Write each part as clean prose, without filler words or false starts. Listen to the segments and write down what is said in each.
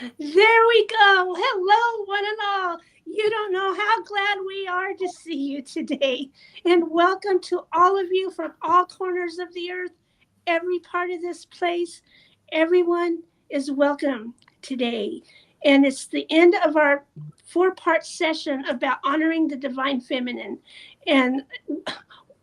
There we go. Hello, one and all. You don't know how glad we are to see you today. And welcome to all of you from all corners of the earth, every part of this place. Everyone is welcome today. And it's the end of our four-part session about honoring the divine feminine. And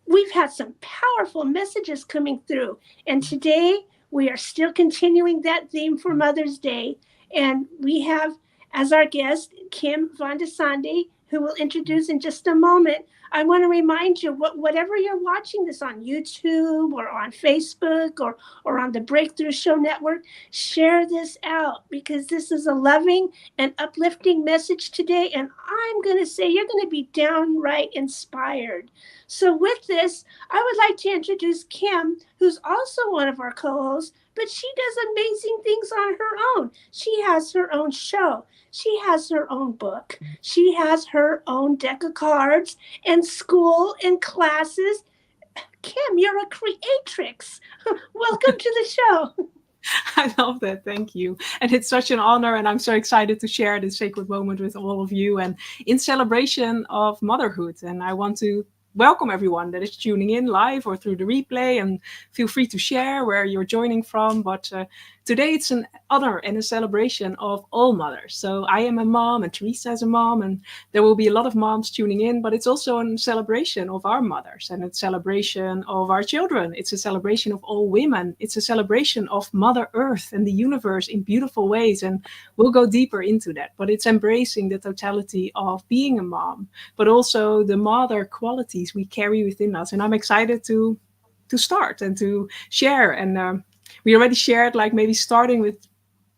we've had some powerful messages coming through. And today we are still continuing that theme for Mother's Day. And we have as our guest Kim Von de Sande, who will introduce in just a moment. I want to remind you, whatever you're watching this on YouTube or on Facebook or on the Breakthrough Show Network, share this out because this is a loving and uplifting message today. And I'm going to say you're going to be downright inspired. So, with this, I would like to introduce Kim, who's also one of our co hosts, but she does amazing things on her own. She has her own show, she has her own book, she has her own deck of cards, and school and classes. Kim, you're a creatrix. Welcome to the show. I love that. Thank you. And it's such an honor. And I'm so excited to share this sacred moment with all of you and in celebration of motherhood. And I want to welcome everyone that is tuning in live or through the replay. And feel free to share where you're joining from. But today it's an honor and a celebration of all mothers. So I am a mom and Teresa is a mom. And there will be a lot of moms tuning in. But it's also a celebration of our mothers and a celebration of our children. It's a celebration of all women. It's a celebration of Mother Earth and the universe in beautiful ways. And we'll go deeper into that. But it's embracing the totality of being a mom, but also the mother qualities we carry within us. And I'm excited to start and to share. And we already shared, like maybe starting with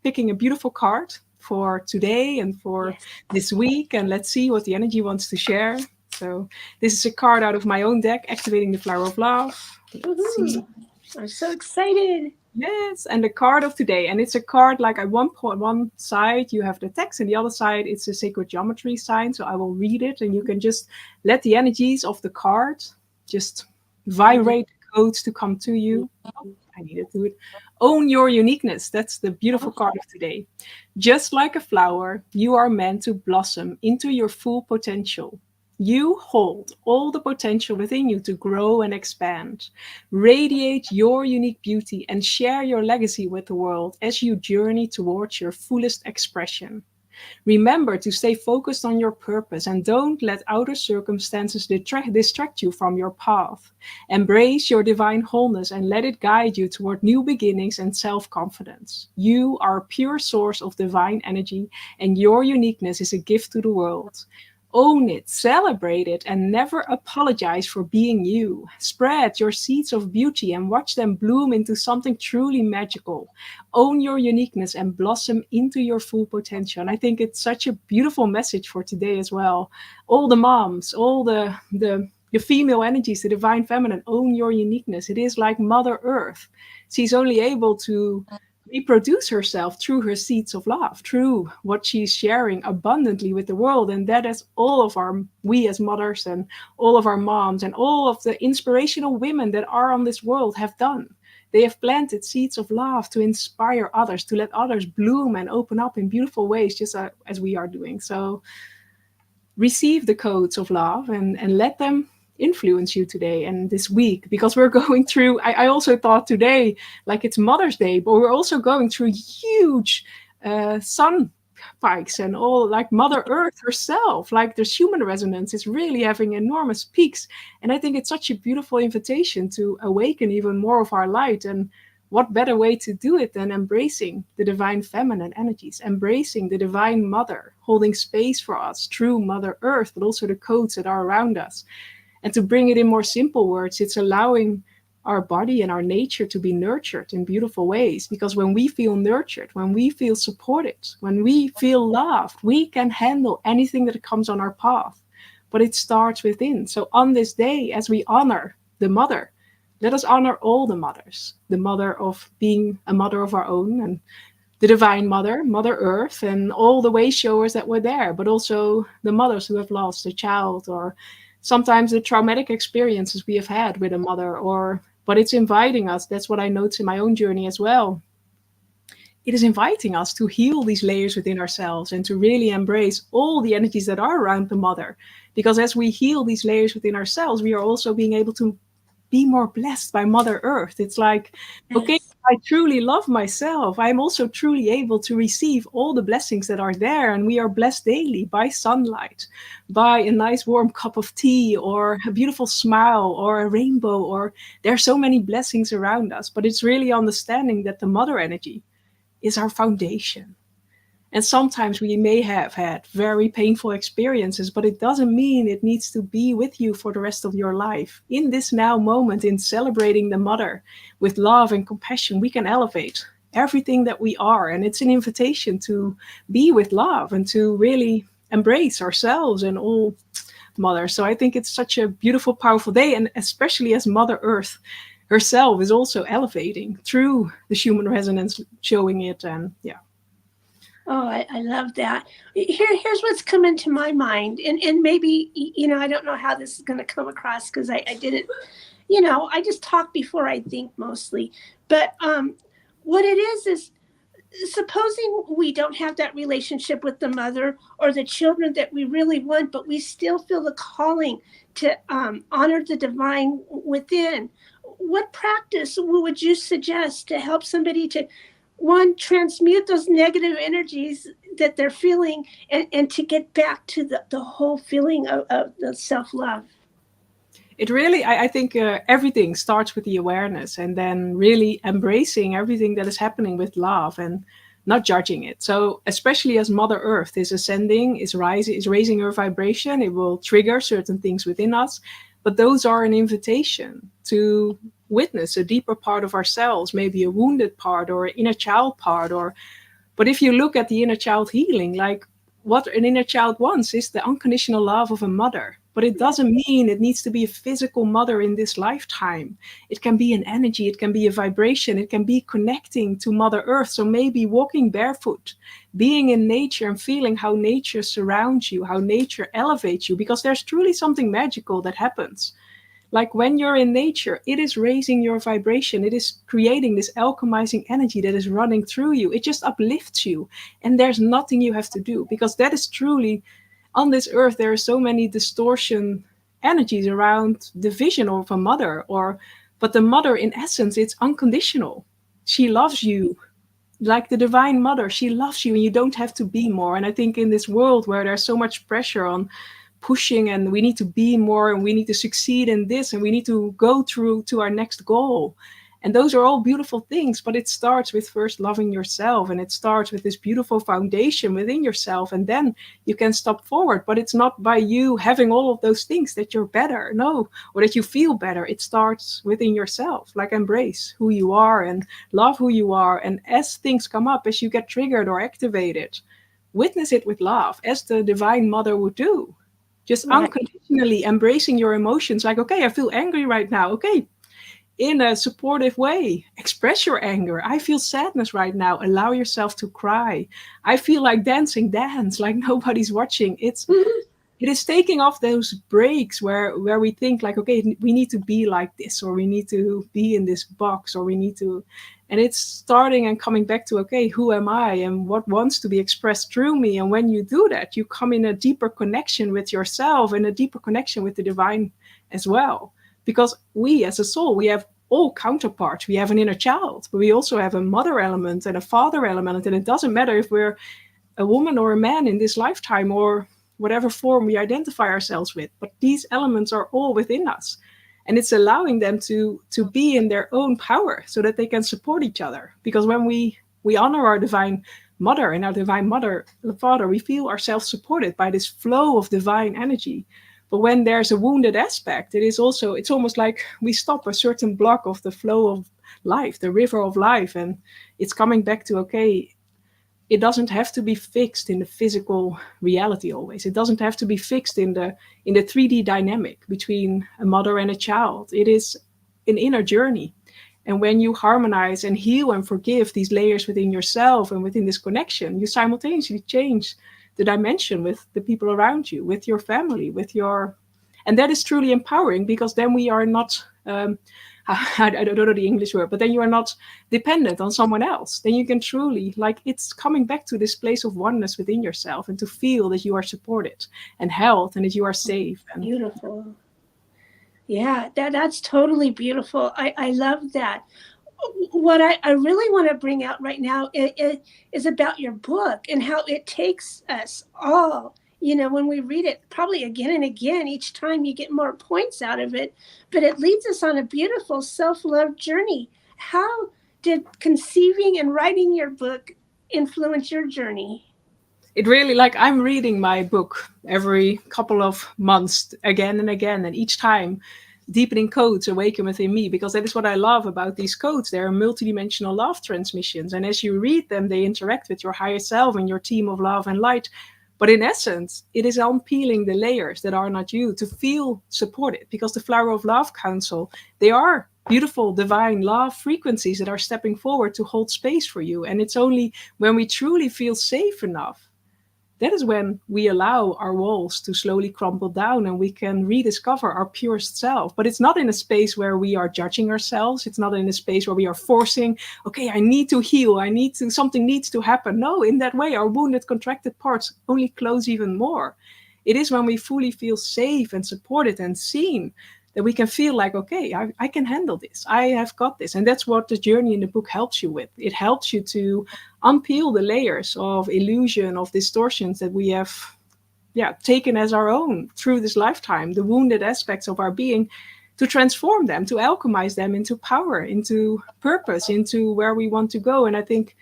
picking a beautiful card for today and for Yes. this week. And let's see what the energy wants to share. So this is a card out of my own deck, activating the flower of love. Let's see. Woohoo. I'm so excited. Yes, and the card of today, and it's a card like at one side you have the text, and the other side it's a sacred geometry sign. So I will read it, and you can just let the energies of the card just vibrate codes to come to you. Oh, I needed to it. Own your uniqueness. That's the beautiful card of today. Just like a flower, you are meant to blossom into your full potential. You hold all the potential within you to grow and expand. Radiate your unique beauty and share your legacy with the world as you journey towards your fullest expression. Remember to stay focused on your purpose and don't let outer circumstances distract you from your path. Embrace your divine wholeness and let it guide you toward new beginnings and self confidence. You are a pure source of divine energy, and your uniqueness is a gift to the world. Own it, celebrate it, and never apologize for being you. Spread your seeds of beauty and watch them bloom into something truly magical. Own your uniqueness and blossom into your full potential. And I think it's such a beautiful message for today as well. All the moms, all the female energies, the divine feminine, own your uniqueness. It is like Mother Earth. She's only able to reproduce herself through her seeds of love, through what she's sharing abundantly with the world. And that is all of we as mothers and all of our moms and all of the inspirational women that are on this world have done. They have planted seeds of love to inspire others, to let others bloom and open up in beautiful ways, just as we are doing. So receive the codes of love and let them influence you today and this week, because we're going through, I also thought today like it's Mother's Day, but we're also going through huge sun spikes and all, like Mother Earth herself, like there's human resonance is really having enormous peaks. And I think it's such a beautiful invitation to awaken even more of our light. And what better way to do it than embracing the divine feminine energies, embracing the divine mother, holding space for us through Mother Earth, but also the codes that are around us. And to bring it in more simple words, it's allowing our body and our nature to be nurtured in beautiful ways. Because when we feel nurtured, when we feel supported, when we feel loved, we can handle anything that comes on our path. But it starts within. So on this day, as we honor the mother, let us honor all the mothers, the mother of being a mother of our own, and the divine mother, Mother Earth, and all the way showers that were there, but also the mothers who have lost a child, or sometimes the traumatic experiences we have had with a mother. Or but it's inviting us, that's what I noticed in my own journey as well, it is inviting us to heal these layers within ourselves and to really embrace all the energies that are around the mother. Because as we heal these layers within ourselves, we are also being able to be more blessed by Mother Earth. It's like, okay, Yes. I truly love myself. I'm also truly able to receive all the blessings that are there. And we are blessed daily by sunlight, by a nice warm cup of tea, or a beautiful smile, or a rainbow, or there are so many blessings around us. But it's really understanding that the mother energy is our foundation. And sometimes we may have had very painful experiences, but it doesn't mean it needs to be with you for the rest of your life. In this now moment, in celebrating the mother with love and compassion, we can elevate everything that we are. And it's an invitation to be with love and to really embrace ourselves and all mother. So I think it's such a beautiful, powerful day. And especially as Mother Earth herself is also elevating through the human resonance, showing it. And yeah. Oh, I love that. Here's what's coming to my mind, and maybe I don't know how this is going to come across because I didn't, I just talk before I think mostly. But what it is supposing we don't have that relationship with the mother or the children that we really want, but we still feel the calling to honor the divine within. What practice would you suggest to help somebody to, one, transmute those negative energies that they're feeling and to get back to the whole feeling of the self-love? It really, I think everything starts with the awareness and then really embracing everything that is happening with love and not judging it. So especially as Mother Earth is ascending, is rising, is raising her vibration, it will trigger certain things within us. But those are an invitation to witness a deeper part of ourselves, maybe a wounded part or an inner child part. Or but if you look at the inner child healing, like what an inner child wants is the unconditional love of a mother. But it doesn't mean it needs to be a physical mother in this lifetime. It can be an energy, it can be a vibration, it can be connecting to Mother Earth. So maybe walking barefoot, being in nature and feeling how nature surrounds you, how nature elevates you, because there's truly something magical that happens. Like when you're in nature, it is raising your vibration. It is creating this alchemizing energy that is running through you. It just uplifts you. And there's nothing you have to do, because that is truly on this earth. There are so many distortion energies around the vision of a mother, but the mother in essence, it's unconditional. She loves you like the divine mother. She loves you and you don't have to be more. And I think in this world where there's so much pressure on pushing and we need to be more and we need to succeed in this and we need to go through to our next goal, and those are all beautiful things, but it starts with first loving yourself, and it starts with this beautiful foundation within yourself, and then you can step forward. But it's not by you having all of those things that you're better, no, or that you feel better. It starts within yourself. Like embrace who you are and love who you are, and as things come up, as you get triggered or activated, witness it with love as the divine mother would do. Just Right. unconditionally embracing your emotions. Like, okay, I feel angry right now. Okay, in a supportive way, express your anger. I feel sadness right now. Allow yourself to cry. I feel like dancing. Dance like nobody's watching. It is taking off those breaks where we think like, okay, we need to be like this, or we need to be in this box, or we need to, and it's starting and coming back to, okay, who am I and what wants to be expressed through me? And when you do that, you come in a deeper connection with yourself and a deeper connection with the divine as well. Because we as a soul, we have all counterparts. We have an inner child, but we also have a mother element and a father element. And it doesn't matter if we're a woman or a man in this lifetime, or whatever form we identify ourselves with, but these elements are all within us, and it's allowing them to be in their own power so that they can support each other. Because when we honor our divine mother and our divine mother, the father, we feel ourselves supported by this flow of divine energy. But when there's a wounded aspect, it's almost like we stop a certain block of the flow of life, the river of life, and it's coming back to, okay, it doesn't have to be fixed in the physical reality always. It doesn't have to be fixed in the 3D dynamic between a mother and a child. It is an inner journey. And when you harmonize and heal and forgive these layers within yourself and within this connection, you simultaneously change the dimension with the people around you, with your family, and that is truly empowering, because then we are not I don't know the English word, but then you are not dependent on someone else. Then you can truly, like, it's coming back to this place of oneness within yourself and to feel that you are supported and held and that you are safe. And Beautiful. Yeah, that's totally beautiful. I love that. What I really want to bring out right now is about your book and how it takes us all, when we read it, probably again and again, each time you get more points out of it, but it leads us on a beautiful self-love journey. How did conceiving and writing your book influence your journey? it really, like, I'm reading my book every couple of months again and again, and each time deepening codes awaken within me, because that is what I love about these codes. They're multidimensional love transmissions, and as you read them, they interact with your higher self and your team of love and light. But in essence, it is unpeeling the layers that are not you to feel supported, because the Flower of Love Council, they are beautiful divine love frequencies that are stepping forward to hold space for you. And it's only when we truly feel safe enough, that is when we allow our walls to slowly crumble down and we can rediscover our purest self. But it's not in a space where we are judging ourselves. It's not in a space where we are forcing, okay, I need to heal. Something needs to happen. No, in that way, our wounded, contracted parts only close even more. It is when we fully feel safe and supported and seen that we can feel like, okay, I can handle this. I have got this. And that's what the journey in the book helps you with. It helps you to unpeel the layers of illusion, of distortions that we have taken as our own through this lifetime, the wounded aspects of our being, to transform them, to alchemize them into power, into purpose, into where we want to go. And I think,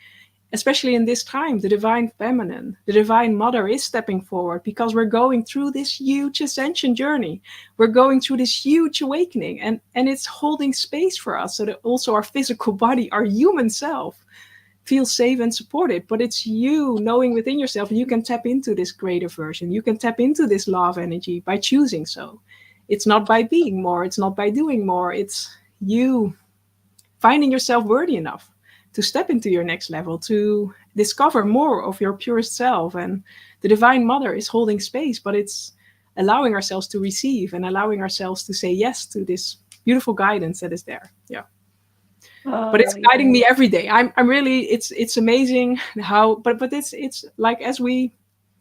especially in this time, the divine feminine, the divine mother is stepping forward, because we're going through this huge ascension journey. We're going through this huge awakening, and it's holding space for us so that also our physical body, our human self, feels safe and supported. But it's you knowing within yourself you can tap into this greater version. You can tap into this love energy by choosing so. It's not by being more. It's not by doing more. It's you finding yourself worthy enough to step into your next level, to discover more of your purest self. And the divine mother is holding space, but it's allowing ourselves to receive and allowing ourselves to say yes to this beautiful guidance that is there. Yeah. But it's Oh, guiding yeah. me every day. I'm really, it's amazing how, but it's like, as we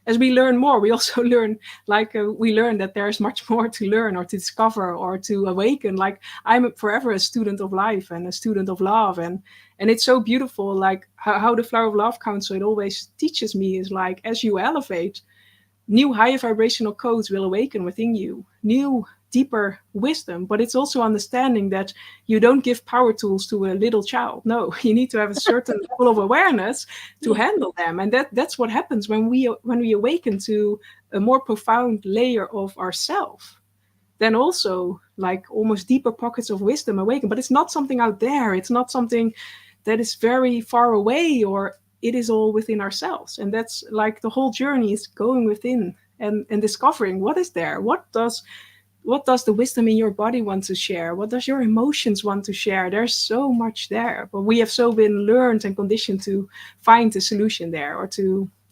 learn more, we also learn, like, we learn that there's much more to learn or to discover or to awaken. Like, I'm forever a student of life and a student of love. And it's so beautiful, like how the Flower of Love Council, it always teaches me, is like, as you elevate, new higher vibrational codes will awaken within you, new deeper wisdom. But it's also understanding that you don't give power tools to a little child. No, you need to have a certain level of awareness to handle them. And that's what happens when we awaken to a more profound layer of ourself. Then also, like, almost deeper pockets of wisdom awaken. But it's not something out there. It's not something that is very far away, or it is all within ourselves. And that's like the whole journey is going within and discovering what is there. What does the wisdom in your body want to share? What does your emotions want to share? There's so much there, but we have so been learned and conditioned to find the solution there,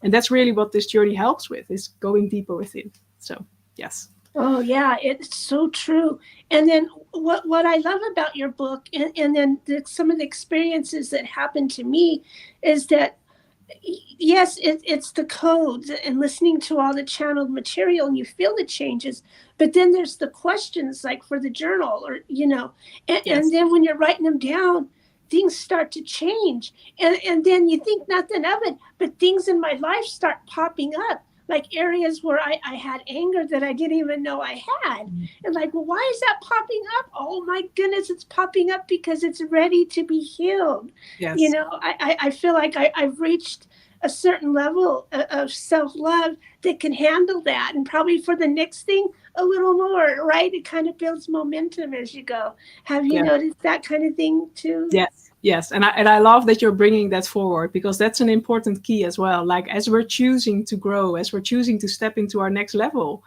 and that's really what this journey helps with, is going deeper within. So yes. Oh yeah, it's so true. And then what I love about your book, and then some of the experiences that happened to me, is that yes, it's the codes and listening to all the channeled material, and you feel the changes. But then there's the questions, like for the journal, or and, Yes. and then when you're writing them down, things start to change, and then you think nothing of it, but things in my life start popping up, like areas where I had anger that I didn't even know I had. And like, well, why is that popping up? Oh my goodness, it's popping up because it's ready to be healed. Yes. I feel like I've reached a certain level of self-love that can handle that. And probably for the next thing, a little more, right? It kind of builds momentum as you go. Have you Yeah. noticed that kind of thing too? Yes, and I love that you're bringing that forward, because that's an important key as well. Like, as we're choosing to grow, as we're choosing to step into our next level,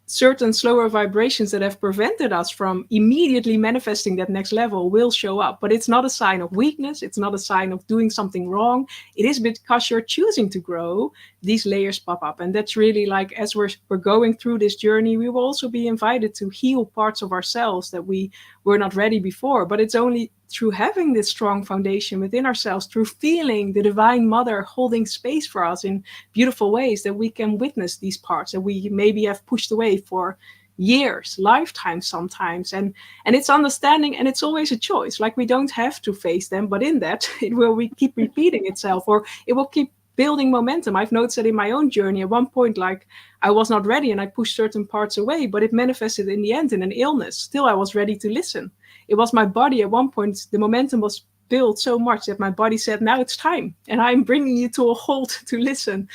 certain slower vibrations that have prevented us from immediately manifesting that next level will show up. But it's not a sign of weakness. It's not a sign of doing something wrong. It is because you're choosing to grow, these layers pop up. And that's really like, as we're going through this journey, we will also be invited to heal parts of ourselves that we were not ready before. But it's only through having this strong foundation within ourselves, through feeling the Divine Mother holding space for us in beautiful ways, that we can witness these parts that we maybe have pushed away for years, lifetimes sometimes. And it's understanding, and it's always a choice. Like, we don't have to face them, but in that it will keep repeating itself, or it will keep building momentum. I've noticed that in my own journey. At one point, like, I was not ready and I pushed certain parts away, but it manifested in the end in an illness. Still, I was ready to listen. It was my body. At one point, the momentum was built so much that my body said, now it's time, and I'm bringing you to a halt to listen.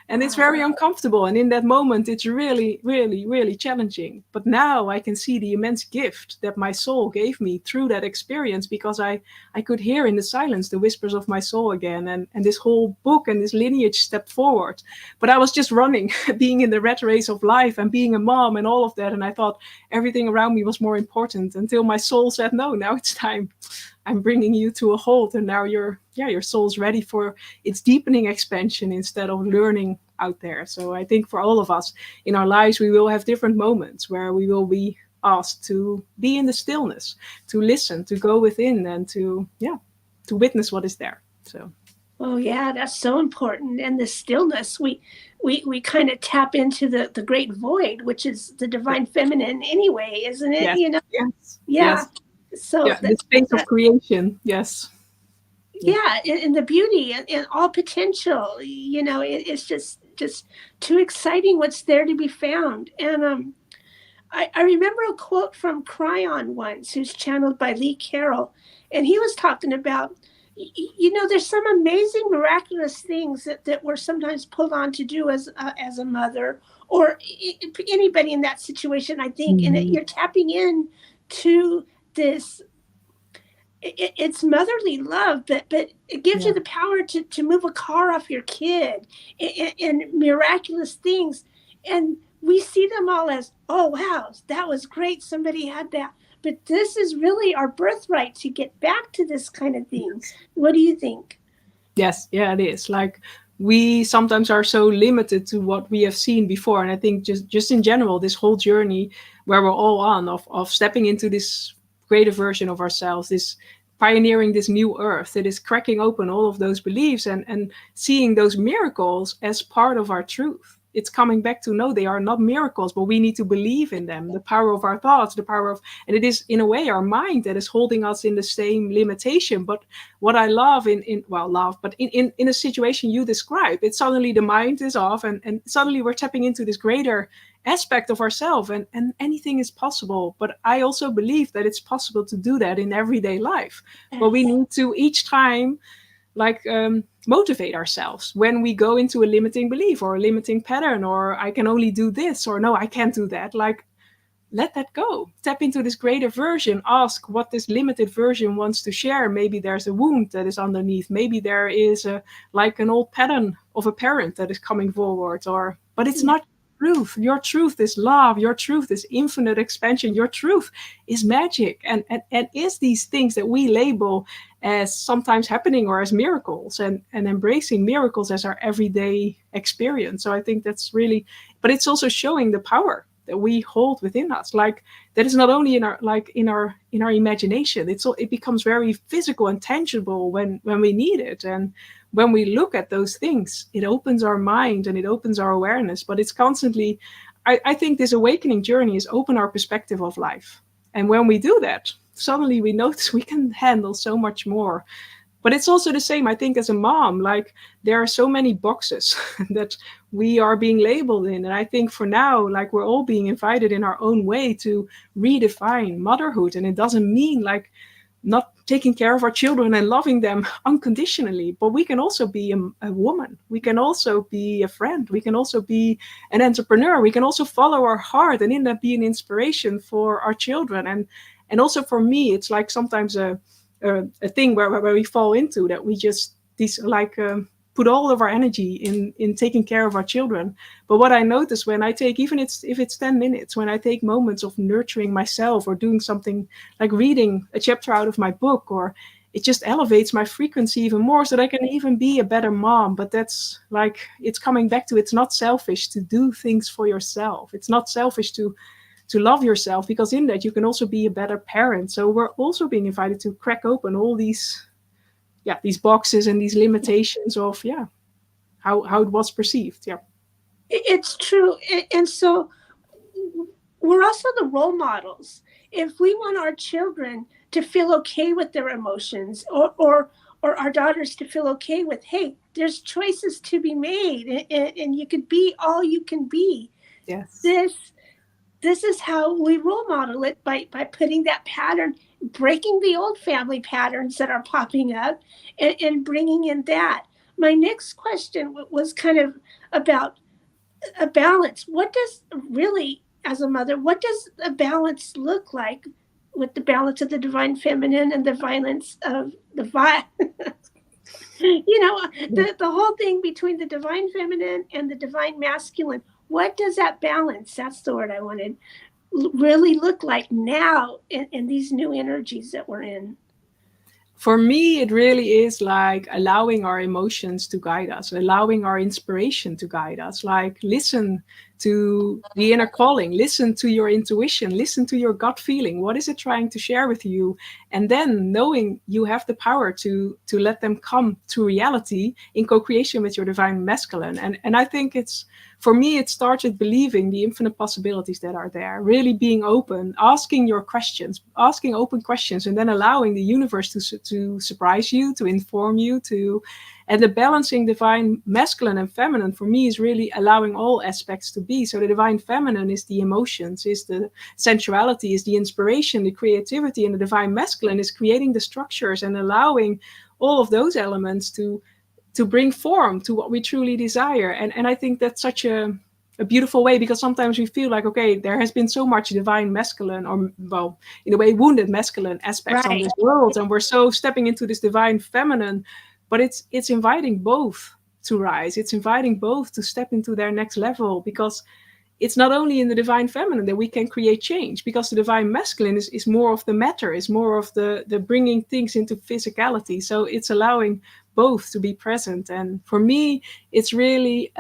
And it's very uncomfortable, and in that moment it's really, really, really challenging. But now I can see the immense gift that my soul gave me through that experience, because I could hear in the silence the whispers of my soul again, and this whole book and this lineage stepped forward. But I was just running, being in the rat race of life and being a mom and all of that, and I thought everything around me was more important, until my soul said, no, now it's time. I'm bringing you to a halt, and now your soul's ready for its deepening expansion instead of learning out there. So I think for all of us in our lives, we will have different moments where we will be asked to be in the stillness, to listen, to go within, and to witness what is there. So. Oh yeah, that's so important. And the stillness, we kind of tap into the great void, which is the divine feminine anyway, isn't it? Yes. You know? Yes. Yeah. Yes. So yeah, the space of creation. Yes. Yeah, and the beauty and all potential. It's just too exciting what's there to be found. And I remember a quote from Cryon once, who's channeled by Lee Carroll, and he was talking about, there's some amazing, miraculous things that we're sometimes pulled on to do as a mother, or anybody in that situation, I think. And you're tapping in to this, it's motherly love, but it gives you the power to move a car off your kid, and miraculous things. And we see them all as, oh wow, that was great, somebody had that. But this is really our birthright to get back to this kind of thing. What do you think? Yes, yeah, it is. Like, we sometimes are so limited to what we have seen before. And I think just in general, this whole journey where we're all on of stepping into this greater version of ourselves, this pioneering this new earth, it is cracking open all of those beliefs and seeing those miracles as part of our truth. It's coming back to, no, they are not miracles, but we need to believe in them. The power of our thoughts, the power of, and it is in a way our mind that is holding us in the same limitation. But what I love but in a situation you describe, it's suddenly the mind is off, and suddenly we're tapping into this greater aspect of ourselves, and anything is possible. But I also believe that it's possible to do that in everyday life. But we need to each time, like, motivate ourselves when we go into a limiting belief or a limiting pattern, or I can only do this, or no, I can't do that. Like, let that go. Tap into this greater version. Ask what this limited version wants to share. Maybe there's a wound that is underneath. Maybe there is like an old pattern of a parent that is coming forward. But it's not truth. Your truth is love. Your truth is infinite expansion. Your truth is magic. And is these things that we label as sometimes happening or as miracles, and embracing miracles as our everyday experience. So I think that's really, but it's also showing the power that we hold within us. Like, that is not only in our imagination. It becomes very physical and tangible when we need it. And when we look at those things, it opens our mind and it opens our awareness. But it's constantly, I think this awakening journey is open our perspective of life. And when we do that, suddenly we notice we can handle so much more. But it's also the same, I think, as a mom. Like, there are so many boxes that we are being labeled in. And I think for now, like, we're all being invited in our own way to redefine motherhood. And it doesn't mean like not taking care of our children and loving them unconditionally, but we can also be a woman. We can also be a friend. We can also be an entrepreneur. We can also follow our heart and in that be an inspiration for our children. And also for me, it's like sometimes a thing where we fall into that, we just put all of our energy in taking care of our children. But what I notice when I take, even if it's 10 minutes, when I take moments of nurturing myself or doing something like reading a chapter out of my book, or it just elevates my frequency even more so that I can even be a better mom. But that's like, it's coming back to, it's not selfish to do things for yourself. It's not selfish to love yourself, because in that you can also be a better parent. So we're also being invited to crack open all these boxes and these limitations of how it was perceived. Yeah. It's true. And so we're also the role models. If we want our children to feel okay with their emotions, or our daughters to feel okay with, hey, there's choices to be made, and you could be all you can be. Yes. This is how we role model it, by putting that pattern, breaking the old family patterns that are popping up, and bringing in that. My next question was kind of about a balance. What does really, as a mother, what does a balance look like, with the balance of the divine feminine and the violence of the the whole thing between the divine feminine and the divine masculine? What does that balance, that's the word I wanted, really look like now in these new energies that we're in? For me, it really is like allowing our emotions to guide us, allowing our inspiration to guide us. Like, listen to the inner calling, listen to your intuition, listen to your gut feeling. What is it trying to share with you? And then knowing you have the power to let them come to reality in co-creation with your divine masculine. And I think it's, for me, it starts with believing the infinite possibilities that are there, really being open, asking your questions, asking open questions, and then allowing the universe to surprise you, to inform you, and the balancing divine masculine and feminine for me is really allowing all aspects to be. So the divine feminine is the emotions, is the sensuality, is the inspiration, the creativity, and the divine masculine is creating the structures and allowing all of those elements to bring form to what we truly desire. And I think that's such a beautiful way, because sometimes we feel like, okay, there has been so much divine masculine, or, well, in a way, wounded masculine aspects on Right. this world, and we're so stepping into this divine feminine. But it's inviting both to rise. It's inviting both to step into their next level, because it's not only in the divine feminine that we can create change, because the divine masculine is more of the matter, is more of the bringing things into physicality. So it's allowing both to be present. And for me, it's really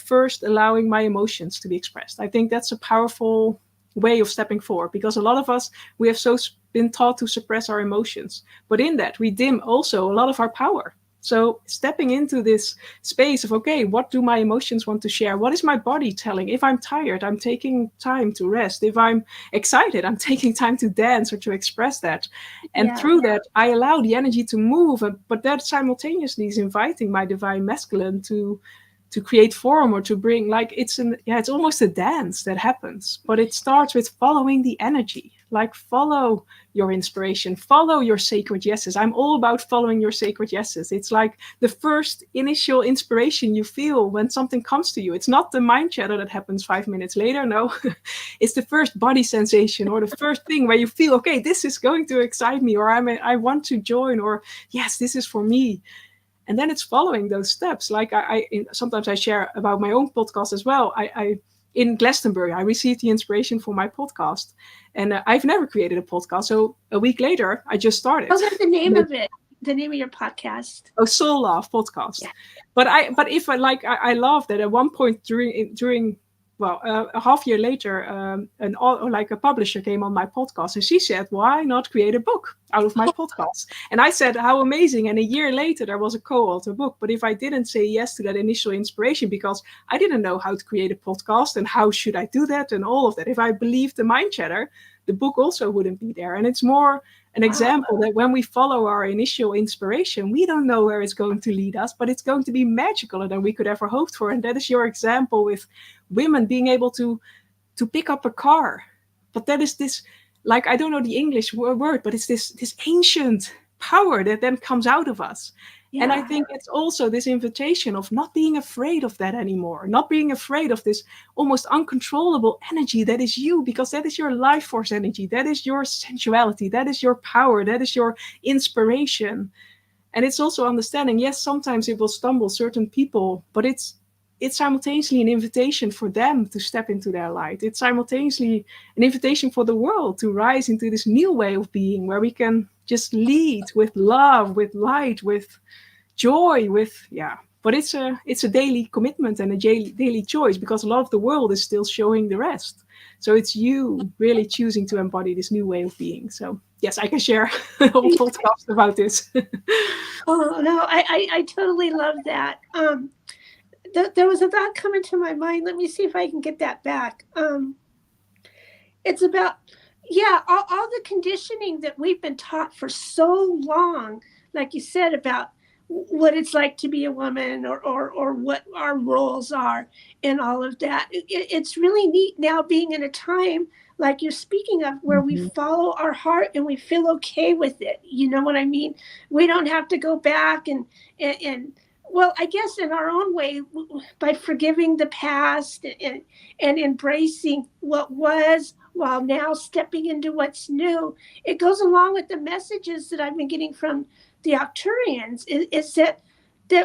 first allowing my emotions to be expressed. I think that's a powerful way of stepping forward, because a lot of us, we have been taught to suppress our emotions, but in that we dim also a lot of our power. So stepping into this space of, okay, what do my emotions want to share? What is my body telling? If I'm tired, I'm taking time to rest. If I'm excited, I'm taking time to dance or to express that. And Yeah. through that, I allow the energy to move. But that simultaneously is inviting my divine masculine to create form, or to bring, like, it's almost a dance that happens. But it starts with following the energy. Like, follow your inspiration, follow your sacred yeses. I'm all about following your sacred yeses. It's like the first initial inspiration you feel when something comes to you. It's not the mind chatter that happens 5 minutes later. No, it's the first body sensation, or the first thing where you feel, okay, this is going to excite me, or I want to join, or yes, this is for me. And then it's following those steps. Like, sometimes I share about my own podcast as well. I in Glastonbury, I received the inspiration for my podcast, and I've never created a podcast. So a week later, I just started. Oh, that's the name of it. The name of your podcast. Oh, Soul Love podcast. Yeah. But if I love that at one point during a half year later, a publisher came on my podcast, and she said, why not create a book out of my podcast? And I said, how amazing. And a year later, there was a co-author book. But if I didn't say yes to that initial inspiration, because I didn't know how to create a podcast and how should I do that and all of that, if I believed the mind chatter, the book also wouldn't be there. And it's more an example that when we follow our initial inspiration, we don't know where it's going to lead us, but it's going to be magicaler than we could ever hoped for. And that is your example with women being able to pick up a car. But that is this, like, I don't know the English word, but it's this ancient power that then comes out of us. Yeah. And I think it's also this invitation of not being afraid of that anymore, not being afraid of this almost uncontrollable energy that is you, because that is your life force energy, that is your sensuality, that is your power, that is your inspiration. And it's also understanding, yes, sometimes it will stumble certain people, but it's simultaneously an invitation for them to step into their light. It's simultaneously an invitation for the world to rise into this new way of being, where we can just lead with love, with light, with joy, with, yeah. But it's a daily commitment and a daily choice, because a lot of the world is still showing the rest. So it's you really choosing to embody this new way of being. So yes, I can share a whole podcast about this. Oh no, I totally love that. There was a thought coming to my mind. Let me see if I can get that back. It's about, yeah, all the conditioning that we've been taught for so long, like you said, about what it's like to be a woman, or what our roles are and all of that. It's really neat now being in a time like you're speaking of, where we Mhm. follow our heart and we feel okay with it. You know what I mean? We don't have to go back and well, I guess in our own way, by forgiving the past and embracing what was, while now stepping into what's new. It goes along with the messages that I've been getting from the Arcturians, is that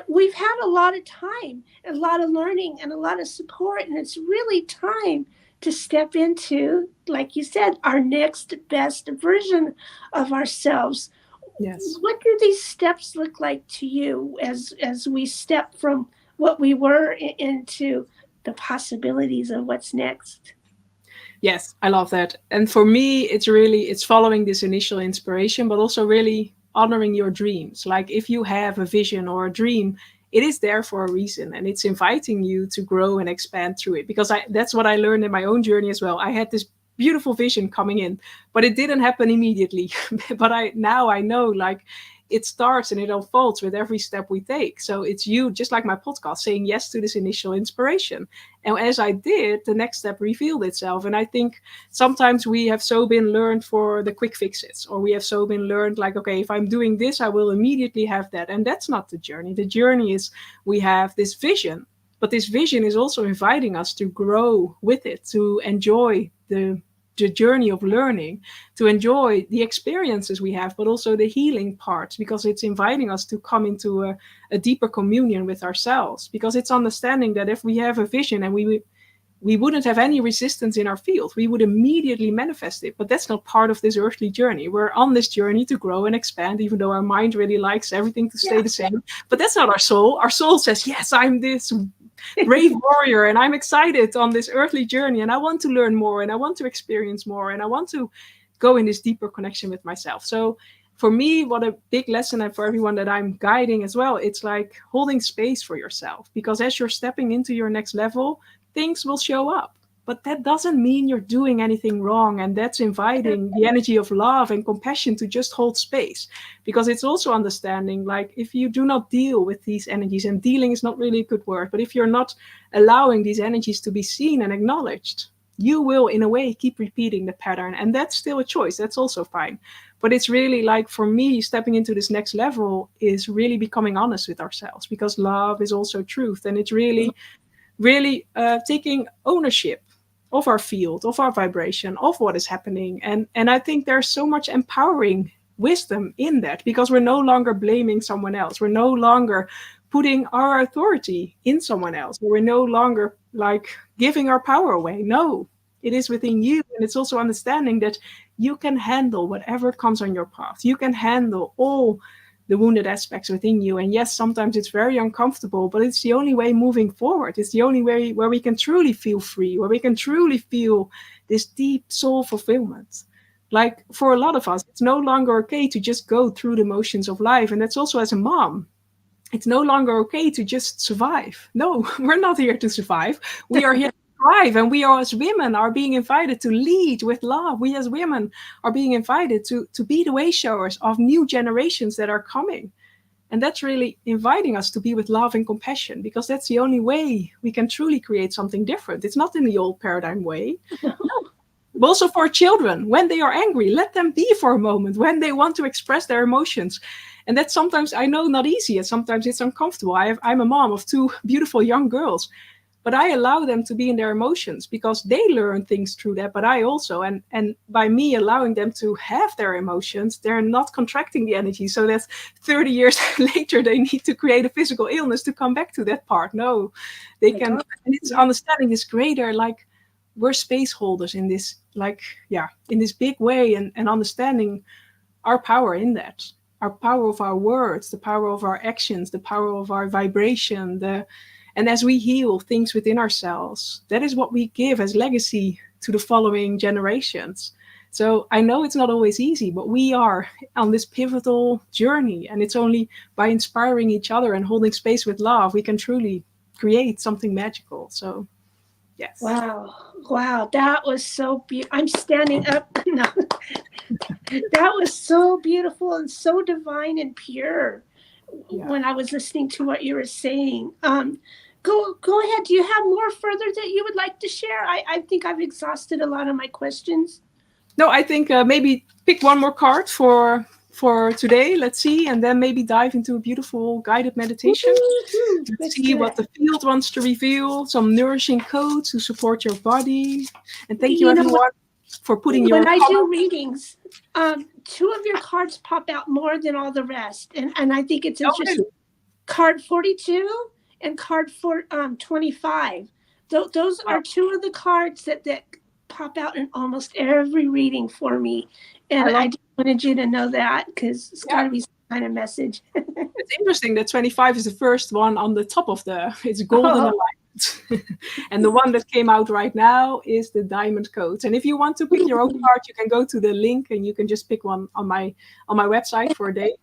we've had a lot of time, a lot of learning, and a lot of support, and it's really time to step into, like you said, our next best version of ourselves. Yes. What do these steps look like to you as we step from what we were into the possibilities of what's next? Yes, I love that. And for me, it's following this initial inspiration, but also really honoring your dreams. Like if you have a vision or a dream, it is there for a reason, and it's inviting you to grow and expand through it. Because that's what I learned in my own journey as well. I had this beautiful vision coming in, but it didn't happen immediately. But I know, like, it starts and it unfolds with every step we take. So it's you, just like my podcast, saying yes to this initial inspiration. And as I did, the next step revealed itself. And I think sometimes we have so been learned for the quick fixes, or we have so been learned like, okay, if I'm doing this, I will immediately have that. And that's not the journey. The journey is we have this vision, but this vision is also inviting us to grow with it, to enjoy the journey of learning, to enjoy the experiences we have, but also the healing parts, because it's inviting us to come into a deeper communion with ourselves. Because it's understanding that if we have a vision and we wouldn't have any resistance in our field, we would immediately manifest it. But that's not part of this earthly journey. We're on this journey to grow and expand, even though our mind really likes everything to stay the same. But that's not our soul. Our soul says, yes, I'm this brave warrior and I'm excited on this earthly journey, and I want to learn more, and I want to experience more, and I want to go in this deeper connection with myself. So for me, what a big lesson, and for everyone that I'm guiding as well, it's like holding space for yourself, because as you're stepping into your next level, things will show up. But that doesn't mean you're doing anything wrong. And that's inviting the energy of love and compassion to just hold space. Because it's also understanding, like, if you do not deal with these energies, and dealing is not really a good word, but if you're not allowing these energies to be seen and acknowledged, you will, in a way, keep repeating the pattern. And that's still a choice. That's also fine. But it's really like, for me, stepping into this next level is really becoming honest with ourselves, because love is also truth. And it's really taking ownership of our field, of our vibration, of what is happening. And I think there's so much empowering wisdom in that, because we're no longer blaming someone else. We're no longer putting our authority in someone else. We're no longer like giving our power away. No, it is within you. And it's also understanding that you can handle whatever comes on your path. You can handle all the wounded aspects within you. And yes, sometimes it's very uncomfortable, but it's the only way moving forward. It's the only way where we can truly feel free, where we can truly feel this deep soul fulfillment. Like, for a lot of us, it's no longer okay to just go through the motions of life. And that's also as a mom. It's no longer okay to just survive. No, we're not here to survive. We are here to thrive. And we, are, as women, are being invited to lead with love. We as women are being invited to be the way showers of new generations that are coming. And that's really inviting us to be with love and compassion, because that's the only way we can truly create something different. It's not in the old paradigm way. No. Also for children, when they are angry, let them be for a moment, when they want to express their emotions. And that's sometimes, I know, not easy, and sometimes it's uncomfortable. I'm a mom of two beautiful young girls. but I allow them to be in their emotions because they learn things through that, but I also, and by me allowing them to have their emotions, they're not contracting the energy. So that's 30 years later, they need to create a physical illness to come back to that part. No, they My can, God. and it's Yeah. understanding this greater, like, we're space holders in this, like, yeah, in this big way, and understanding our power in that, our power of our words, the power of our actions, the power of our vibration, and as we heal things within ourselves, that is what we give as legacy to the following generations. So I know it's not always easy, but we are on this pivotal journey, and it's only by inspiring each other and holding space with love we can truly create something magical. So yes. Wow. Wow. That was so beautiful. I'm standing up. No, that was so beautiful and so divine and pure Yeah. when I was listening to what you were saying. Go ahead. Do you have more further that you would like to share? I think I've exhausted a lot of my questions. No, I think maybe pick one more card for today. Let's see, and then maybe dive into a beautiful guided meditation. Woo-hoo. Let's Let's see do what that. the field wants to reveal. Some nourishing codes to support your body. And thank you, You know, everyone, for putting your when I do comments. readings, two of your cards pop out more than all the rest, and I think it's Oh, really? interesting. Card 42 and card 25. Those Wow. are two of the cards that pop out in almost every reading for me, I and love. I just wanted you to know that because it's got Yeah, to be some kind of message. it's interesting that 25 is the first one on the top of the. It's golden Oh, alignment, and the one that came out right now is the diamond codes. And if you want to pick your own card, you can go to the link and you can just pick one on my website for a day.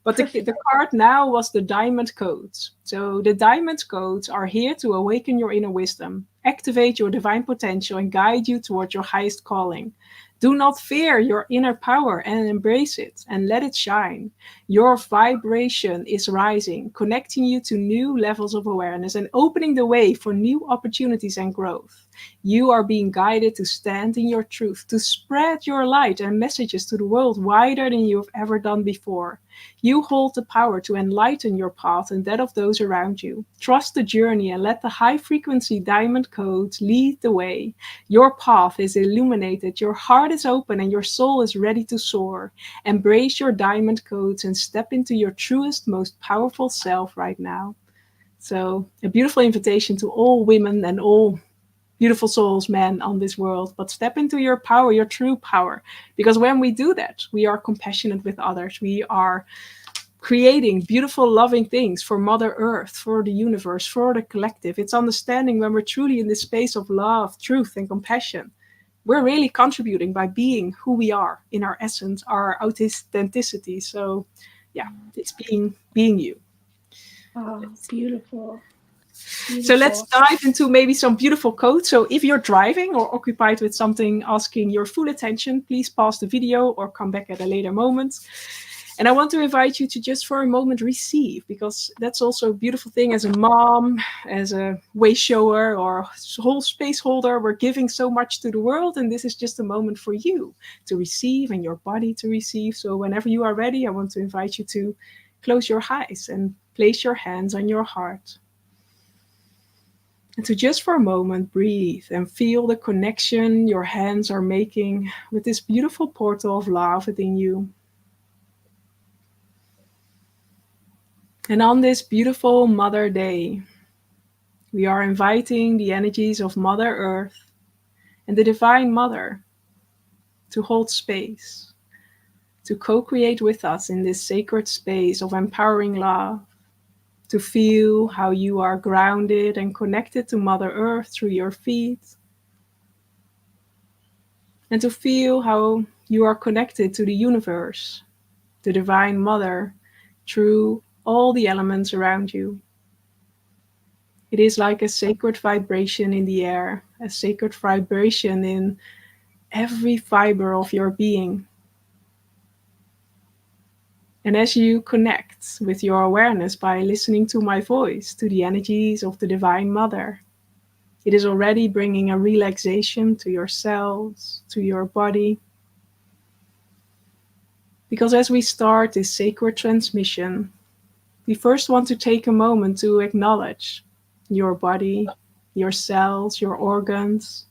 But perfect. the card now was the diamond codes. So the diamond codes are here to awaken your inner wisdom, activate your divine potential, and guide you towards your highest calling. Do not fear your inner power and embrace it and let it shine. Your vibration is rising, connecting you to new levels of awareness and opening the way for new opportunities and growth. You are being guided to stand in your truth, to spread your light and messages to the world wider than you have ever done before. You hold the power to enlighten your path and that of those around you. Trust the journey and let the high frequency diamond codes lead the way. Your path is illuminated, your heart is open, and your soul is ready to soar. Embrace your diamond codes and step into your truest, most powerful self right now. So, a beautiful invitation to all women and all beautiful souls, men on this world, but step into your power, your true power. Because when we do that, we are compassionate with others. We are creating beautiful, loving things for Mother Earth, for the universe, for the collective. It's understanding when we're truly in this space of love, truth, and compassion. We're really contributing by being who we are in our essence, our authenticity. So, yeah, it's being you. Oh, beautiful, So let's beautiful. dive into maybe some beautiful codes. So if you're driving or occupied with something asking your full attention, please pause the video or come back at a later moment. And I want to invite you to just for a moment receive, because that's also a beautiful thing as a mom, as a way shower, or whole space holder. We're giving so much to the world, and this is just a moment for you to receive and your body to receive. So whenever you are ready, I want to invite you to close your eyes and place your hands on your heart. And to just for a moment breathe and feel the connection your hands are making with this beautiful portal of love within you. And on this beautiful Mother Day, we are inviting the energies of Mother Earth and the Divine Mother to hold space, to co create with us in this sacred space of empowering love, to feel how you are grounded and connected to Mother Earth through your feet, and to feel how you are connected to the universe, the Divine Mother, through all the elements around you. It is like a sacred vibration in the air, a sacred vibration in every fiber of your being. And as you connect with your awareness by listening to my voice, to the energies of the Divine Mother, it is already bringing a relaxation to your cells, to your body. Because as we start this sacred transmission, we first want to take a moment to acknowledge your body, your cells, your organs,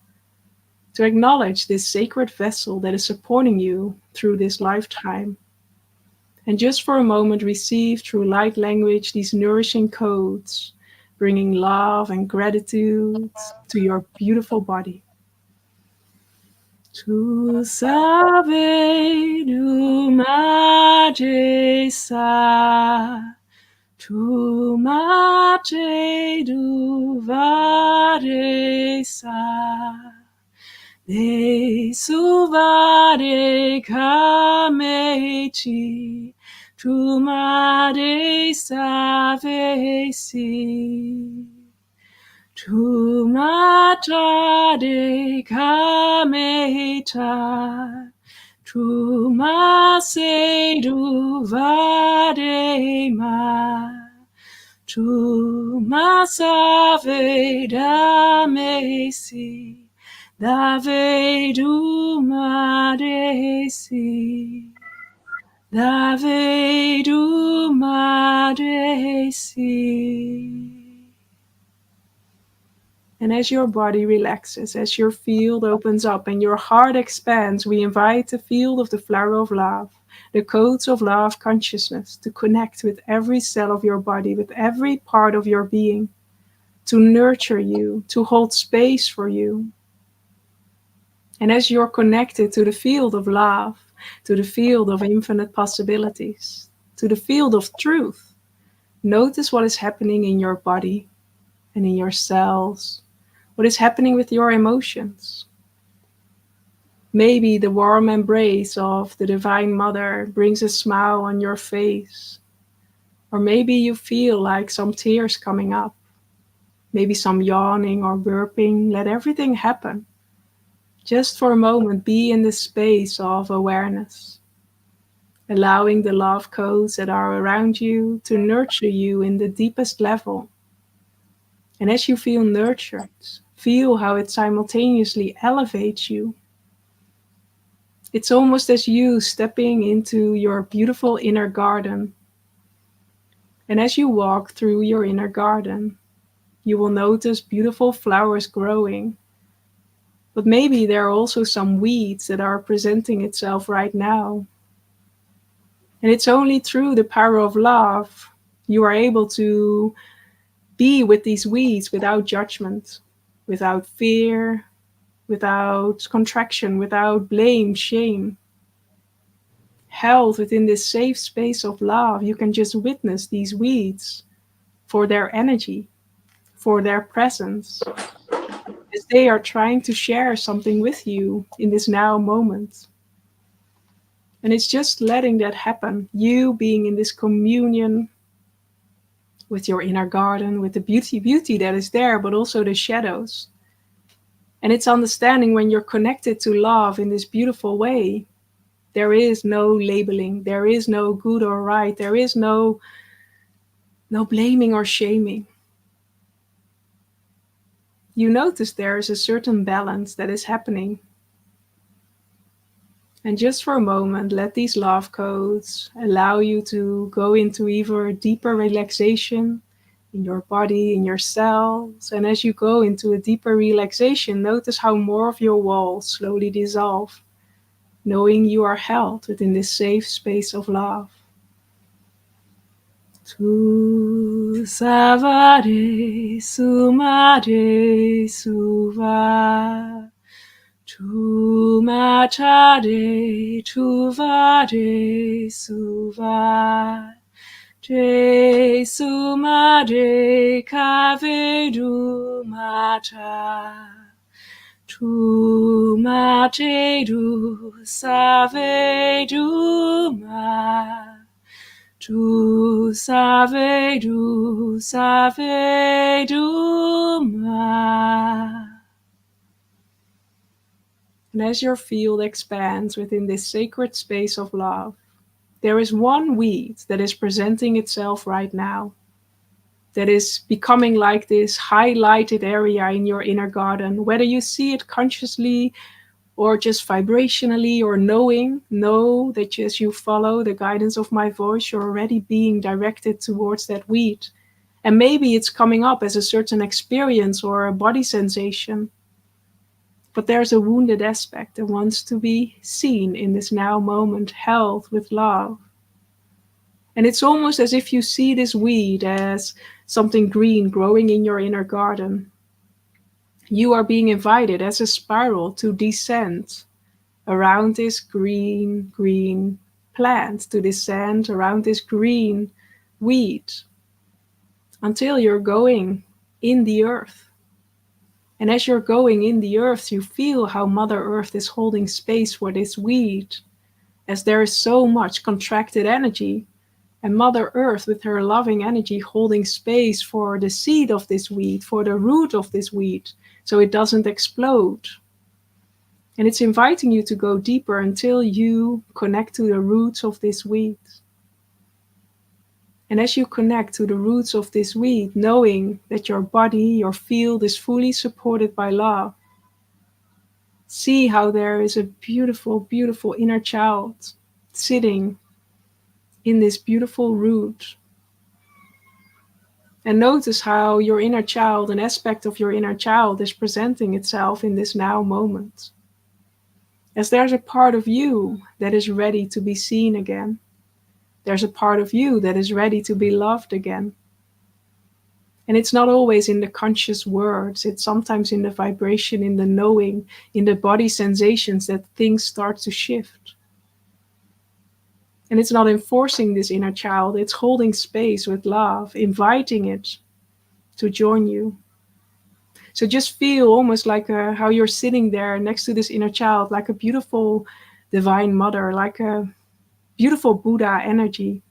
to acknowledge this sacred vessel that is supporting you through this lifetime. And just for a moment, receive through light language these nourishing codes, bringing love and gratitude to your beautiful body. Tu sabe do majesa, tu mate do varesa, de suvare kameti, tu made savesi. Tu mata de kameta, tu mase du vadema, tu masave da mesi, dave du madesi, dave du madesi. And as your body relaxes, as your field opens up and your heart expands, we invite the field of the flower of love, the codes of love consciousness, to connect with every cell of your body, with every part of your being, to nurture you, to hold space for you. And as you're connected to the field of love, to the field of infinite possibilities, to the field of truth, notice what is happening in your body and in your cells. What is happening with your emotions? Maybe the warm embrace of the Divine Mother brings a smile on your face. Or maybe you feel like some tears coming up. Maybe some yawning or burping. Let everything happen. Just for a moment, be in the space of awareness, allowing the love codes that are around you to nurture you in the deepest level. And as you feel nurtured, feel how it simultaneously elevates you. It's almost as you stepping into your beautiful inner garden. And as you walk through your inner garden, you will notice beautiful flowers growing. But maybe there are also some weeds that are presenting itself right now. And it's only through the power of love you are able to be with these weeds without judgment, without fear, without contraction, without blame, shame. Held within this safe space of love, you can just witness these weeds for their energy, for their presence, as they are trying to share something with you in this now moment. And it's just letting that happen, you being in this communion with your inner garden, with the beauty that is there, but also the shadows. And it's understanding when you're connected to love in this beautiful way, there is no labeling, there is no good or right, there is no blaming or shaming. You notice there is a certain balance that is happening. And just for a moment, let these love codes allow you to go into even deeper relaxation in your body, in your cells. And as you go into a deeper relaxation, notice how more of your walls slowly dissolve, knowing you are held within this safe space of love. Tu savare sumade suva, tu matade tu vade suva, te sumade kavedu mata, tu matedu savedu ma. Tu savedu ma. And as your field expands within this sacred space of love, there is one weed that is presenting itself right now, that is becoming like this highlighted area in your inner garden, whether you see it consciously or just vibrationally, or know that as you follow the guidance of my voice, you're already being directed towards that weed. And maybe it's coming up as a certain experience or a body sensation. But there's a wounded aspect that wants to be seen in this now moment, held with love. And it's almost as if you see this weed as something green growing in your inner garden. You are being invited as a spiral to descend around this green plant, to descend around this green weed until you're going in the earth. And as you're going in the earth, you feel how Mother Earth is holding space for this weed, as there is so much contracted energy, and Mother Earth with her loving energy holding space for the seed of this weed, for the root of this weed, so it doesn't explode. And it's inviting you to go deeper until you connect to the roots of this weed. And as you connect to the roots of this weed, knowing that your body, your field is fully supported by love, see how there is a beautiful, beautiful inner child sitting in this beautiful root. And notice how your inner child, an aspect of your inner child, is presenting itself in this now moment. As there's a part of you that is ready to be seen again. There's a part of you that is ready to be loved again. And it's not always in the conscious words, it's sometimes in the vibration, in the knowing, in the body sensations that things start to shift. And it's not enforcing this inner child, it's holding space with love, inviting it to join you. So just feel almost like how you're sitting there next to this inner child, like a beautiful divine mother, like a beautiful Buddha energy,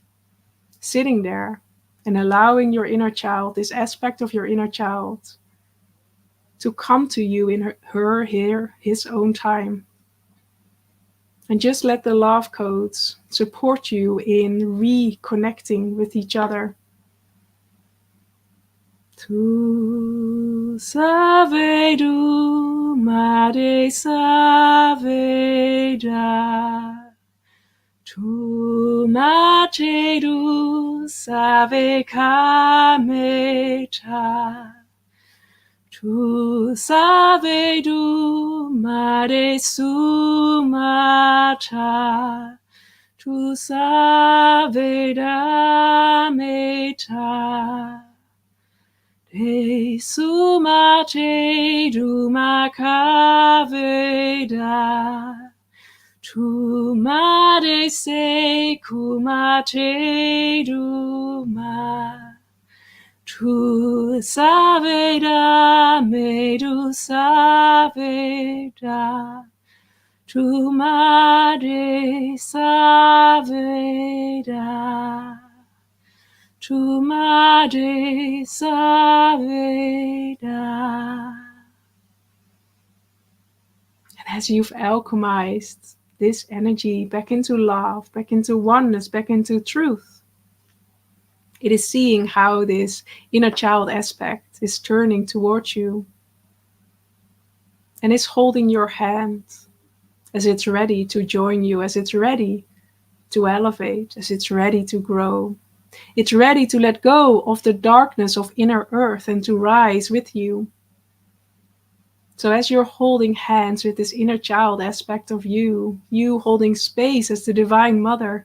sitting there and allowing your inner child, this aspect of your inner child, to come to you in his own time. And just let the love codes support you in reconnecting with each other. Tu savedu made saveda, tu matedu save kameta, tu savedu made sumata, tu saveda meta. Te sumate duma kaveda, tu made se kumate duma, tu saveda medu saveda, tu made saveda. Tu made saveda. And as you've alchemized this energy back into love, back into oneness, back into truth, it is seeing how this inner child aspect is turning towards you and is holding your hand as it's ready to join you, as it's ready to elevate, as it's ready to grow. It's ready to let go of the darkness of inner earth and to rise with you. So as you're holding hands with this inner child aspect of you, you holding space as the Divine Mother,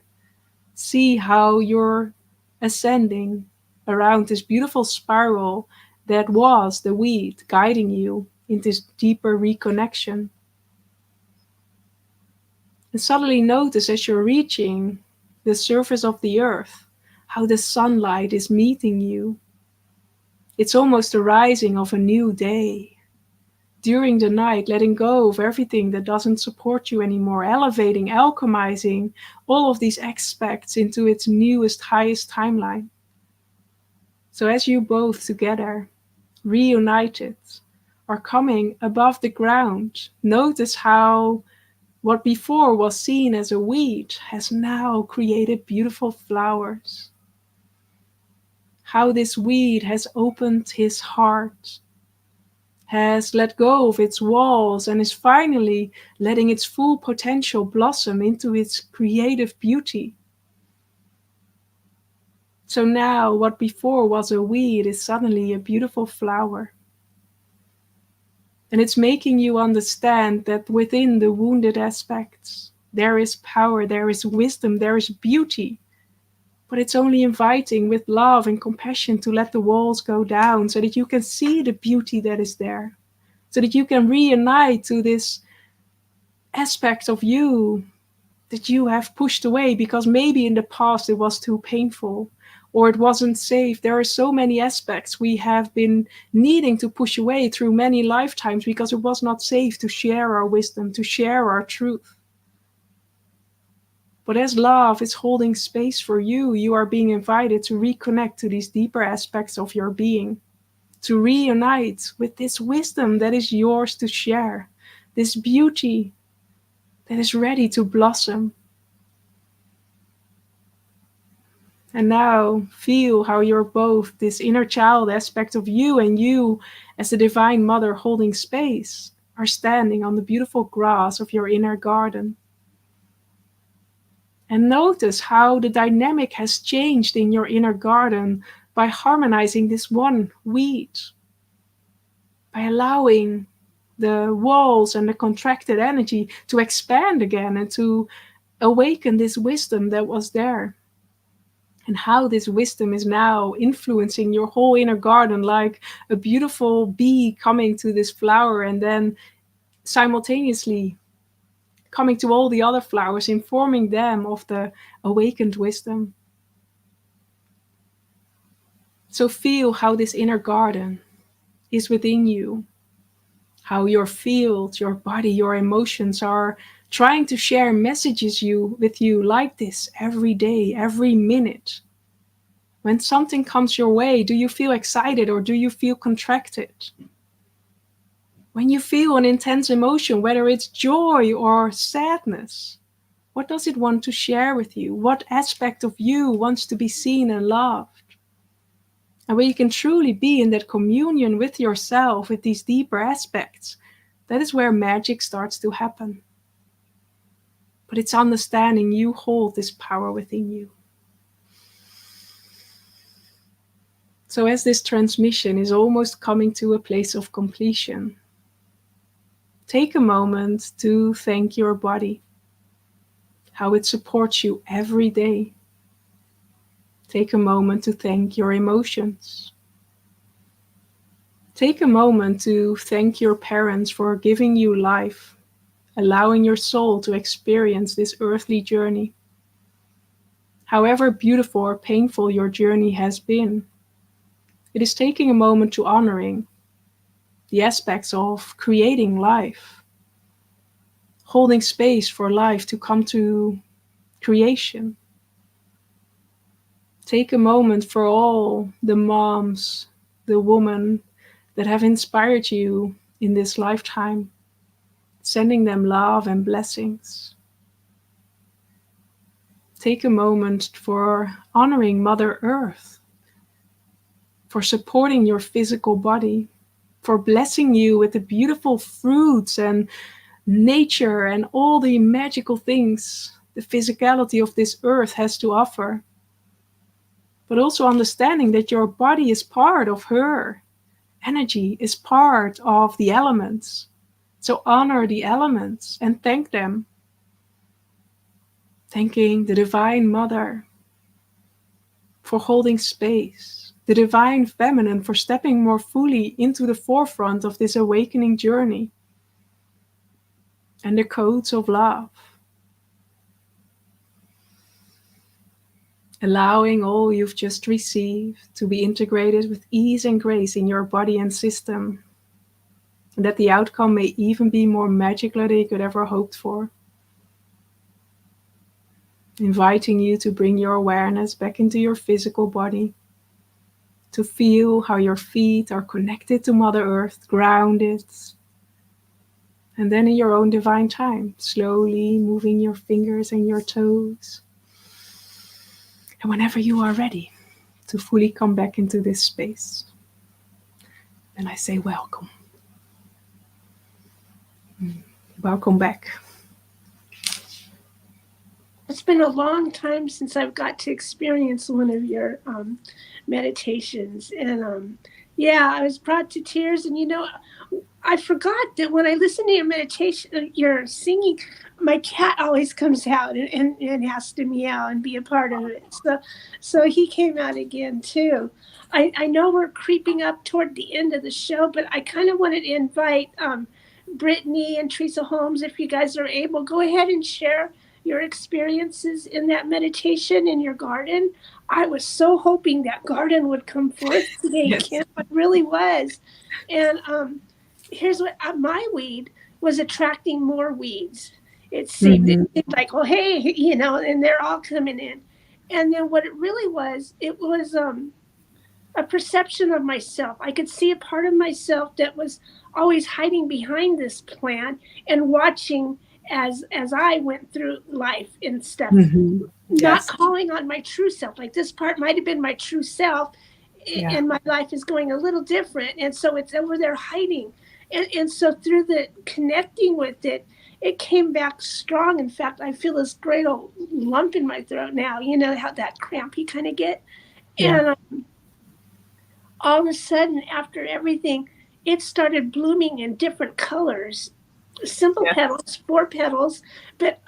see how you're ascending around this beautiful spiral that was the weed guiding you in this deeper reconnection. And suddenly notice as you're reaching the surface of the earth, how the sunlight is meeting you. It's almost the rising of a new day. During the night, letting go of everything that doesn't support you anymore, elevating, alchemizing all of these aspects into its newest, highest timeline. So as you both together, reunited, are coming above the ground, notice how what before was seen as a weed has now created beautiful flowers. How this weed has opened his heart, has let go of its walls, and is finally letting its full potential blossom into its creative beauty. So now what before was a weed is suddenly a beautiful flower. And it's making you understand that within the wounded aspects, there is power, there is wisdom, there is beauty. But it's only inviting with love and compassion to let the walls go down so that you can see the beauty that is there. So that you can reunite to this aspect of you that you have pushed away because maybe in the past it was too painful or it wasn't safe. There are so many aspects we have been needing to push away through many lifetimes because it was not safe to share our wisdom, to share our truth. But as love is holding space for you, you are being invited to reconnect to these deeper aspects of your being, to reunite with this wisdom that is yours to share, this beauty that is ready to blossom. And now feel how you're both this inner child aspect of you and you as the divine mother holding space are standing on the beautiful grass of your inner garden. And notice how the dynamic has changed in your inner garden by harmonizing this one weed, by allowing the walls and the contracted energy to expand again and to awaken this wisdom that was there. And how this wisdom is now influencing your whole inner garden like a beautiful bee coming to this flower and then simultaneously coming to all the other flowers, informing them of the awakened wisdom. So feel how this inner garden is within you, how your field, your body, your emotions are trying to share messages with you like this every day, every minute. When something comes your way, do you feel excited or do you feel contracted? When you feel an intense emotion, whether it's joy or sadness, what does it want to share with you? What aspect of you wants to be seen and loved? And when you can truly be in that communion with yourself, with these deeper aspects, that is where magic starts to happen. But it's understanding you hold this power within you. So as this transmission is almost coming to a place of completion, take a moment to thank your body, how it supports you every day. Take a moment to thank your emotions. Take a moment to thank your parents for giving you life, allowing your soul to experience this earthly journey. However beautiful or painful your journey has been, it is taking a moment to honoring the aspects of creating life, holding space for life to come to creation. Take a moment for all the moms, the women that have inspired you in this lifetime, sending them love and blessings. Take a moment for honoring Mother Earth, for supporting your physical body, for blessing you with the beautiful fruits and nature and all the magical things the physicality of this earth has to offer. But also understanding that your body is part of her energy, is part of the elements. So honor the elements and thank them. Thanking the Divine Mother for holding space, the Divine Feminine for stepping more fully into the forefront of this awakening journey, and the codes of love. Allowing all you've just received to be integrated with ease and grace in your body and system, and that the outcome may even be more magical than you could ever hoped for. Inviting you to bring your awareness back into your physical body, to feel how your feet are connected to Mother Earth, grounded, and then in your own divine time, slowly moving your fingers and your toes. And whenever you are ready to fully come back into this space, then I say welcome. Welcome back. It's been a long time since I've got to experience one of your meditations. And yeah, I was brought to tears. And, I forgot that when I listen to your meditation, your singing, my cat always comes out and has to meow and be a part of it. So he came out again too. I know we're creeping up toward the end of the show, but I kind of wanted to invite Brittany and Teresa Holmes, if you guys are able, go ahead and share your experiences in that meditation in your garden. I was so hoping that garden would come forth today, Yes. Kim. It really was. And here's what my weed was attracting more weeds. It Mhm. seemed like, oh, hey, and they're all coming in. And then what it really was, it was a perception of myself. I could see a part of myself that was always hiding behind this plant and watching as I went through life and stuff, Mhm. not Yes. calling on my true self. Like this part might have been my true self, Yeah. and my life is going a little different, and so it's over there hiding. And so through the connecting with it, it came back strong. In fact, I feel this great old lump in my throat now. You know how that cramp you kind of get, Yeah. and all of a sudden, after everything, it started blooming in different colors. Simple Yeah. petals, 4 petals, but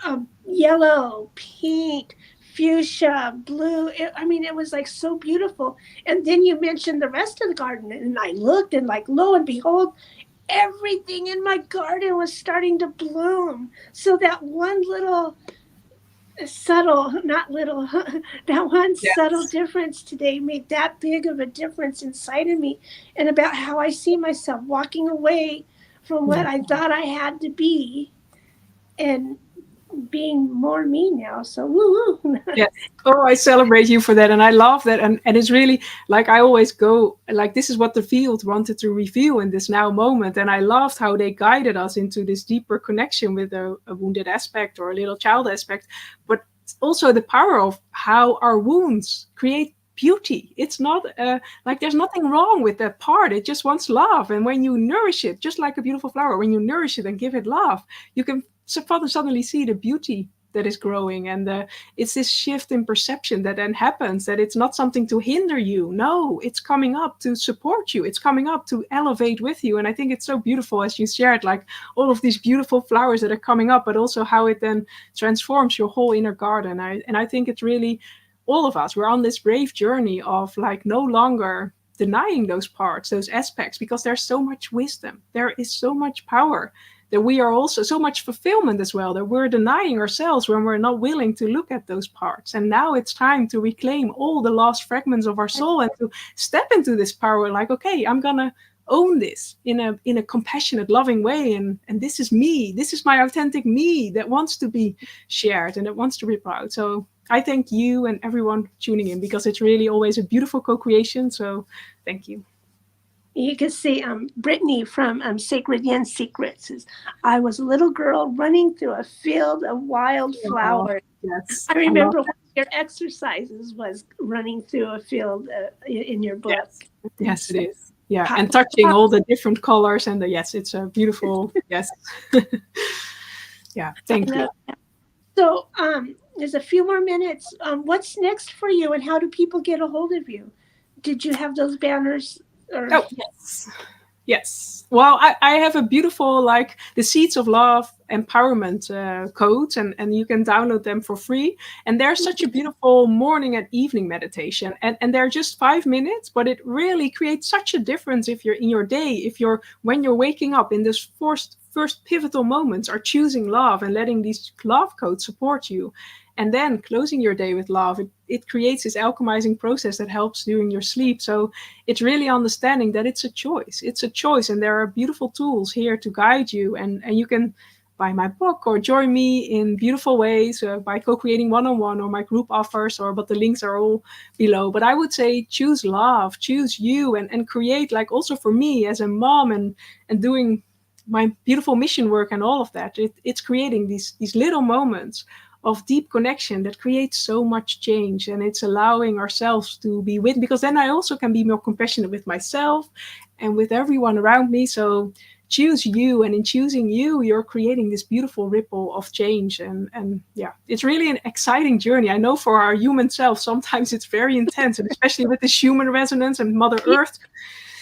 yellow, pink, fuchsia, blue. I mean, it was like so beautiful. And then you mentioned the rest of the garden, and I looked, and like lo and behold, everything in my garden was starting to bloom. So that one little subtle, not little, that one subtle Yes. difference today made that big of a difference inside of me, and about how I see myself walking away from what Yeah. I thought I had to be and being more me now. So woo woo. Yes. Oh, I celebrate you for that. And I love that. And it's really like I always go, like, this is what the field wanted to reveal in this now moment. And I loved how they guided us into this deeper connection with a wounded aspect or a little child aspect, but also the power of how our wounds create beauty. It's not like there's nothing wrong with that part. It just wants love. And when you nourish it, just like a beautiful flower, when you nourish it and give it love, you can suddenly see the beauty that is growing. And it's this shift in perception that then happens, that it's not something to hinder you. No, it's coming up to support you. It's coming up to elevate with you. And I think it's so beautiful, as you shared, like all of these beautiful flowers that are coming up, but also how it then transforms your whole inner garden. And I think it's really all of us, we're on this brave journey of like no longer denying those parts, those aspects, because there's so much wisdom, there is so much power, that we are also so much fulfillment as well, that we're denying ourselves when we're not willing to look at those parts. And now it's time to reclaim all the lost fragments of our soul and to step into this power, like, okay, I'm gonna own this in a compassionate, loving way. And this is me, this is my authentic me that wants to be shared and that wants to be proud. So I thank you and everyone tuning in, because it's really always a beautiful co-creation. So thank you. You can see Brittany from Sacred Yen Secrets says, I was a little girl running through a field of wild Oh, flowers. yes, I I love remember one that. of your exercises was running through a field in your book. Yes, yes, it is. Yeah, How, and touching all the different colors and the yes, it's a beautiful yes. Yeah, I thank you. love that. So there's a few more minutes. What's next for you, and how do people get a hold of you? Did you have those banners? Or Oh yes, yes. Well, I have a beautiful, like, the Seeds of Love empowerment codes, and you can download them for free. And they're such a beautiful morning and evening meditation, and they're just 5 minutes, but it really creates such a difference if you're in your day, if you're when you're waking up in this first pivotal moments, are choosing love and letting these love codes support you. And then closing your day with love, it creates this alchemizing process that helps during your sleep. So it's really understanding that it's a choice. It's a choice, and there are beautiful tools here to guide you. And you can buy my book or join me in beautiful ways by co-creating one-on-one, or my group offers, or but the links are all below. But I would say choose love, choose you, and create, like, also for me as a mom and doing my beautiful mission work and all of that. It's creating these little moments of deep connection that creates so much change, and it's allowing ourselves to be with, because then I also can be more compassionate with myself and with everyone around me. So choose you, and in choosing you, you're creating this beautiful ripple of change. And yeah, it's really an exciting journey. I know for our human self, sometimes it's very intense, and especially with this human resonance and Mother Earth,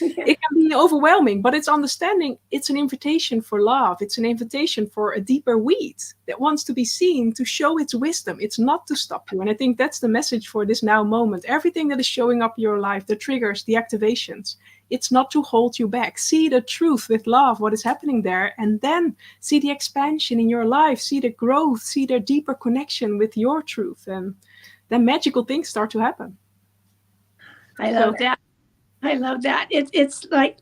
Yeah. it can be overwhelming, but it's understanding it's an invitation for love. It's an invitation for a deeper weed that wants to be seen, to show its wisdom. It's not to stop you. And I think that's the message for this now moment. Everything that is showing up in your life, the triggers, the activations, it's not to hold you back. See the truth with love, what is happening there, and then see the expansion in your life, see the growth, see the deeper connection with your truth. And then magical things start to happen. I love that. I love that. It's like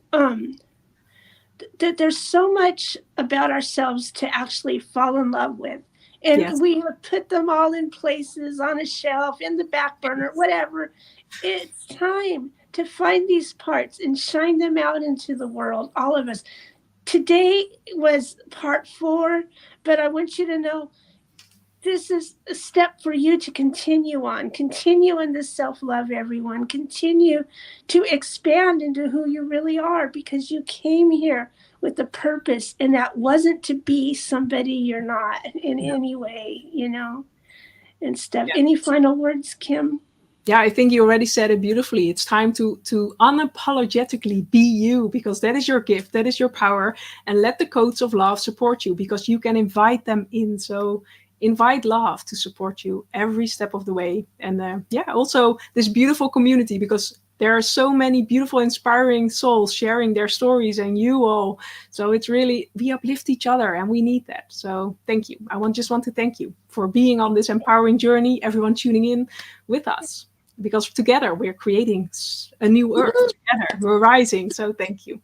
there's so much about ourselves to actually fall in love with. And Yes. we have put them all in places on a shelf, in the back burner, whatever. It's time to find these parts and shine them out into the world, all of us. Today was part 4, but I want you to know this is a step for you to continue on. Continue in this self-love, everyone. Continue to expand into who you really are, because you came here with a purpose, and that wasn't to be somebody you're not in any way, and stuff. Yeah. Any final words, Kim? Yeah, I think you already said it beautifully. It's time to unapologetically be you, because that is your gift, that is your power, and let the codes of love support you, because you can invite them in. So invite love to support you every step of the way. And yeah, also this beautiful community, because there are so many beautiful, inspiring souls sharing their stories, and you all. So it's really, we uplift each other, and we need that. So thank you. Just want to thank you for being on this empowering journey, everyone tuning in with us, because together we're creating a new earth. Together we're rising. So thank you.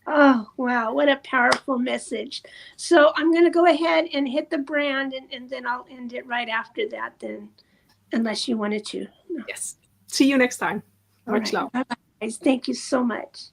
Oh, wow. What a powerful message. So I'm going to go ahead and hit the brand, and then I'll end it right after that, then, unless you wanted to. No. Yes. See you next time. All Much right. love. Bye-bye, guys. Thank you so much.